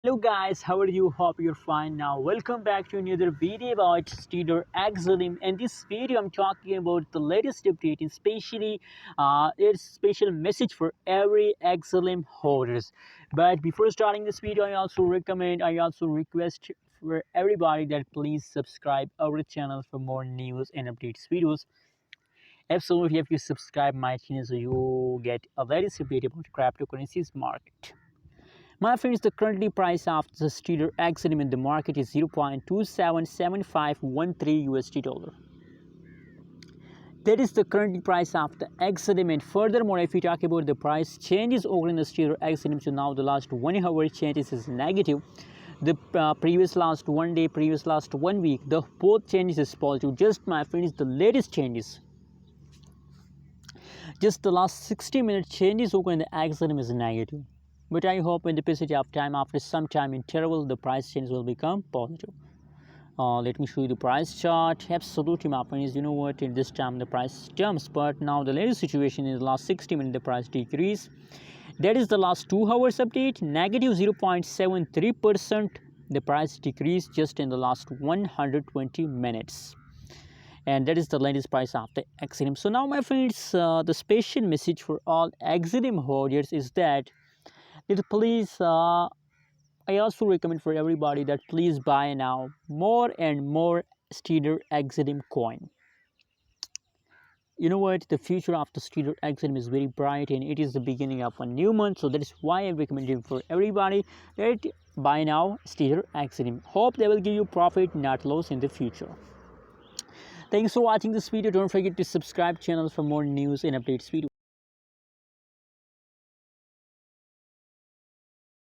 Hello guys, how are you? Hope you're fine now. Welcome back to another video about Stellar XLM. In this video, I'm talking about the latest update, especially its special message for every XLM holders. But before starting this video, I also request for everybody that please subscribe our channel for more news and updates videos. Absolutely, if you subscribe my channel, so you get a latest update about cryptocurrencies market. My friends, the currently price of the Stellar XLM in the market is 0.277513 USD dollar. That is the current price of the XLM. And furthermore, if we talk about the price changes over in the Stellar XLM, so now the last 1 hour changes is negative. The previous last 1 day, previous last 1 week, the both changes is positive. Just my friends, the latest changes, just the last 60-minute changes over in the XLM is negative. But I hope in the passage of time, after some time interval, the price change will become positive. Let me show you the price chart. Absolutely, my friends, you know what, in this time the price jumps, but now the latest situation is the last 60 minutes the price decrease. That is the last 2 hours update, negative 0.73%. The price decreased just in the last 120 minutes. And that is the latest price of the XLM. So now, my friends, the special message for all XLM holders is that please, I also recommend for everybody that please buy now more and more Stellar XLM coin. You know what, the future of the Stellar XLM is very bright, and it is the beginning of a new month. So that is why I recommend it for everybody that buy now Stellar XLM. Hope they will give you profit, not loss in the future. Thanks for watching this video. Don't forget to subscribe channel for more news and updates video.